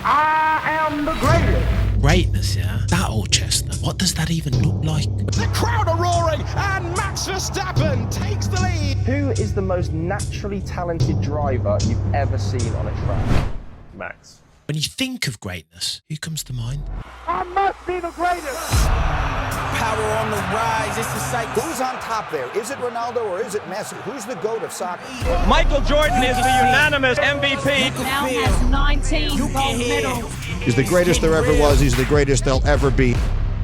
I am the greatest. Greatness, yeah? That old chestnut. What does that even look like? The crowd are roaring, and Max Verstappen takes the lead. Who is the most naturally talented driver you've ever seen on a track? Max. When you think of greatness, who comes to mind? I must be the greatest. Power on the rise, it's a sight. Who's on top there? Is it Ronaldo or is it Messi? Who's the GOAT of soccer? Michael Jordan is the unanimous MVP. Now has 19 gold medals. He's the greatest there ever was. He's the greatest there'll ever be.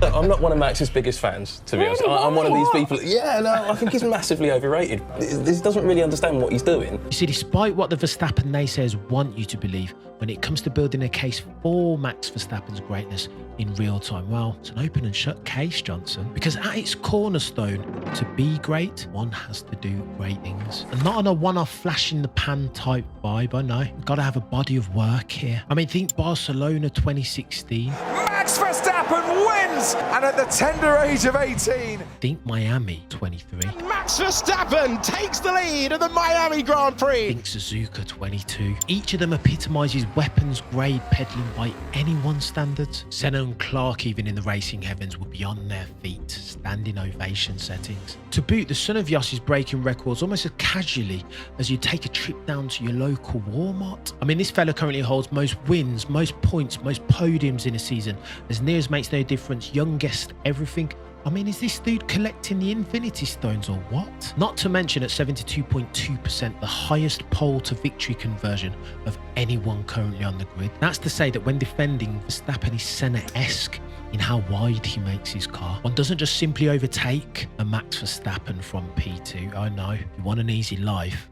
I'm not one of Max's biggest fans, to be honest. I'm one of these people. Yeah, no, I think he's massively overrated. He doesn't really understand what he's doing. You see, despite what the Verstappen naysayers want you to believe, when it comes to building a case for Max Verstappen's greatness in real time, well, it's an open and shut case, Johnson. Because at its cornerstone, to be great, one has to do great things. And not on a one-off flash in the pan type vibe, I know. You've got to have a body of work here. I mean, think Barcelona 2016. Max Verstappen wins, and at the tender age of 18, Think Miami 23. Max Verstappen takes the lead at the Miami Grand Prix. Think Suzuka 22. Each of them epitomises weapons grade peddling by anyone's standards. Senna and Clark, even in the racing heavens, would be on their feet, standing ovation settings. To boot, the son of Yoss is breaking records almost as casually as you take a trip down to your local Walmart. I mean, this fella currently holds most wins, most points, most podiums in a season. As near as makes no difference, youngest, everything. I mean, is this dude collecting the Infinity Stones or what? Not to mention at 72.2%, the highest pole to victory conversion of anyone currently on the grid. That's to say that when defending, Verstappen is Senna-esque in how wide he makes his car. One doesn't just simply overtake a Max Verstappen from P2. I know, if you want an easy life,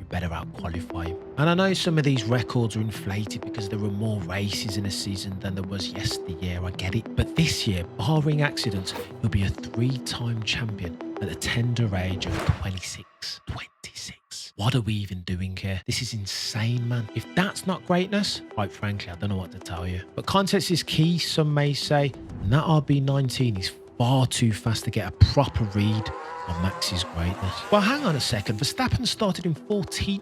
you better out-qualify him. And I know some of these records are inflated because there were more races in a season than there was yesteryear, I get it. But this year, barring accidents, he'll be a 3-time champion at the tender age of 26. 26. What are we even doing here? This is insane, man. If that's not greatness, quite frankly, I don't know what to tell you. But context is key, some may say, and that RB19 is far too fast to get a proper read on Max's greatness. Well, hang on a second. Verstappen started in 14th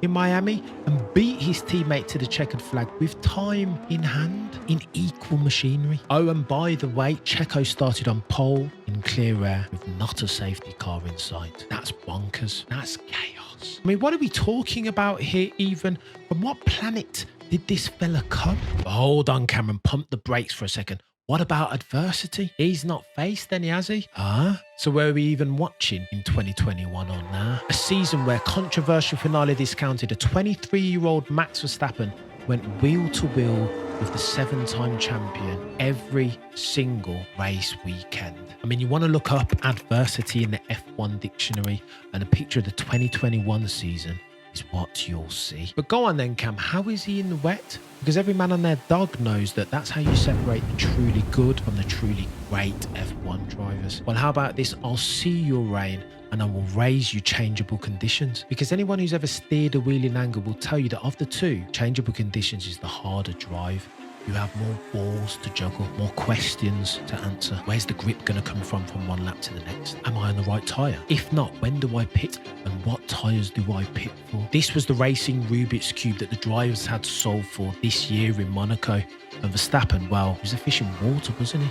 in Miami and beat his teammate to the checkered flag with time in hand in equal machinery. Oh, and by the way, Checo started on pole in clear air with not a safety car in sight. That's bonkers. That's chaos. I mean, what are we talking about here even? From what planet did this fella come? Hold on, Cameron. Pump the brakes for a second. What about adversity? He's not faced any, has he? Huh? So where are we even watching in 2021 on now? A season where controversial finale discounted a 23-year-old Max Verstappen went wheel to wheel with the 7-time champion every single race weekend. I mean, you want to look up adversity in the F1 dictionary, and a picture of the 2021 season is what you'll see. But go on then, Cam, how is he in the wet? Because every man and their dog knows that that's how you separate the truly good from the truly great F1 drivers. Well, how about this? I'll see your rain and I will raise you changeable conditions. Because anyone who's ever steered a wheel in anger will tell you that of the two, changeable conditions is the harder drive. You have more balls to juggle, more questions to answer. Where's the grip going to come from one lap to the next? Am I on the right tyre? If not, when do I pit and what tyres do I pit for? This was the racing Rubik's Cube that the drivers had to solve for this year in Monaco. And Verstappen, well, he was a fish in water, wasn't he?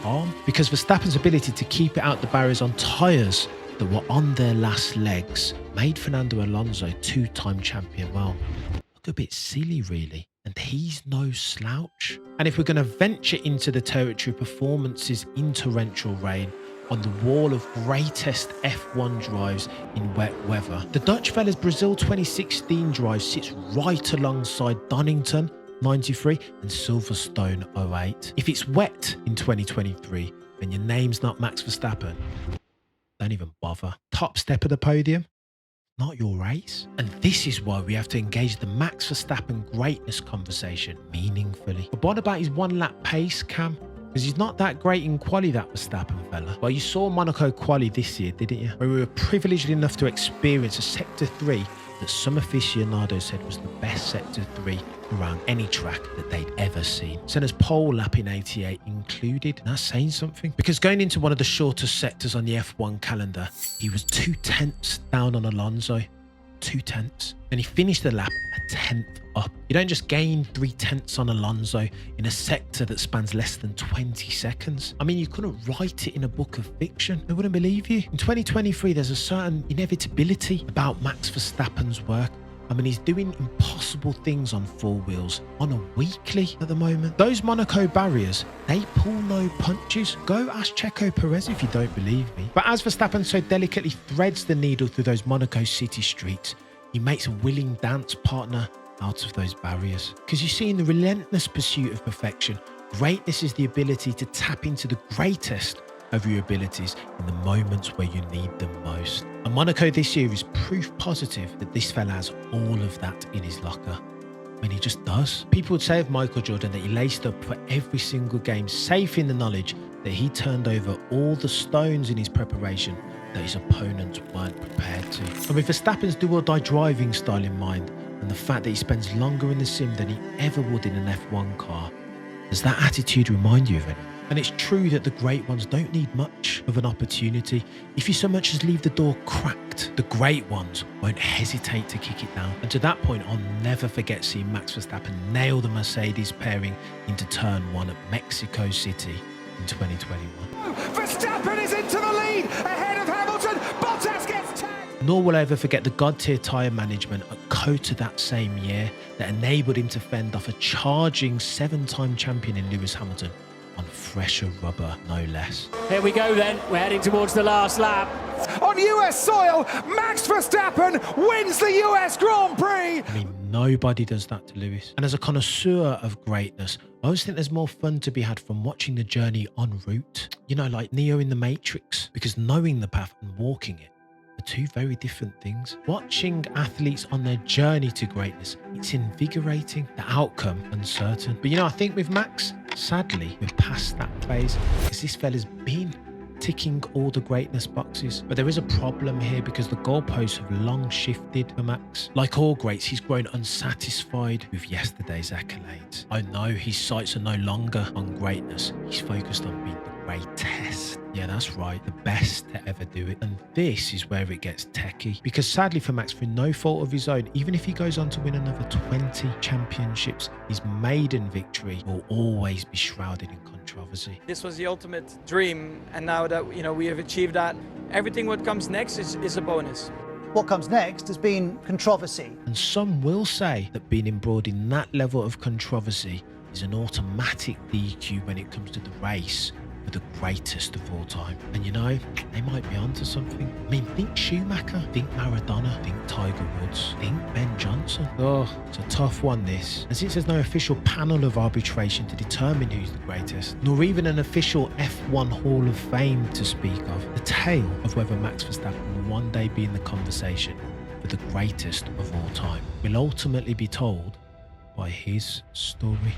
Calm. Because Verstappen's ability to keep it out the barriers on tyres that were on their last legs made Fernando Alonso 2-time champion. Well, look a bit silly, really. And he's no slouch. And if we're going to venture into the territory of performances in torrential rain on the wall of greatest F1 drives in wet weather, the Dutch fella's Brazil 2016 drive sits right alongside Donington 93 and Silverstone 08. If it's wet in 2023 and your name's not Max Verstappen, don't even bother. Top step of the podium, not your race. And this is why we have to engage the Max Verstappen greatness conversation meaningfully. But what about his 1-lap pace, Cam? Because he's not that great in quali, that Verstappen fella. Well, you saw Monaco quali this year, didn't you? Where we were privileged enough to experience a Sector 3 that some aficionados said was the best Sector 3 around any track that they'd ever seen. Senna's pole lap in 88 included. And that's saying something. Because going into one of the shortest sectors on the F1 calendar, he was 2 tenths down on Alonso. 2/10, and he finished the lap a 10th up. You don't just gain 3/10 on Alonso in a sector that spans less than 20 seconds. I mean, you couldn't write it in a book of fiction. I wouldn't believe you. In 2023, there's a certain inevitability about Max Verstappen's work. I mean, he's doing impossible things on four wheels on a weekly at the moment. Those Monaco barriers, they pull no punches. Go ask Checo Perez if you don't believe me. But as Verstappen so delicately threads the needle through those Monaco city streets, he makes a willing dance partner out of those barriers. Because you see, in the relentless pursuit of perfection, greatness is the ability to tap into the greatest of your abilities in the moments where you need them most. And Monaco this year is proof positive that this fella has all of that in his locker. I mean, he just does. People would say of Michael Jordan that he laced up for every single game, safe in the knowledge that he turned over all the stones in his preparation that his opponents weren't prepared to. And with Verstappen's do-or-die driving style in mind, and the fact that he spends longer in the sim than he ever would in an F1 car, does that attitude remind you of anything? And it's true that the great ones don't need much of an opportunity. If you so much as leave the door cracked, the great ones won't hesitate to kick it down. And to that point, I'll never forget seeing Max Verstappen nail the Mercedes pairing into turn 1 at Mexico City in 2021. Verstappen is into the lead, ahead of Hamilton. Bottas gets tagged. Nor will I ever forget the god-tier tyre management at COTA that same year that enabled him to fend off a charging 7-time champion in Lewis Hamilton on fresher rubber, no less. Here we go then. We're heading towards the last lap. On US soil, Max Verstappen wins the US Grand Prix. I mean, nobody does that to Lewis. And as a connoisseur of greatness, I always think there's more fun to be had from watching the journey en route. You know, like Neo in the Matrix, because knowing the path and walking it are two very different things. Watching athletes on their journey to greatness, it's invigorating, the outcome uncertain. But you know, I think with Max, sadly, we're past that phase because this fella's been ticking all the greatness boxes. But there is a problem here because the goalposts have long shifted for Max. Like all greats, he's grown unsatisfied with yesterday's accolades. I know his sights are no longer on greatness. He's focused on being the greatest. Yeah, that's right, the best to ever do it. And this is where it gets techie. Because sadly for Max, through no fault of his own, even if he goes on to win another 20 championships, his maiden victory will always be shrouded in controversy. This was the ultimate dream, and now that we have achieved that, everything what comes next is a bonus. What comes next has been controversy. And some will say that being embroiled in that level of controversy is an automatic DQ when it comes to the race for the greatest of all time. And you know, they might be onto something. I mean, think Schumacher, think Maradona, think Tiger Woods, think Ben Johnson. Oh, it's a tough one, this. And since there's no official panel of arbitration to determine who's the greatest, nor even an official F1 Hall of Fame to speak of, the tale of whether Max Verstappen will one day be in the conversation for the greatest of all time will ultimately be told by his story.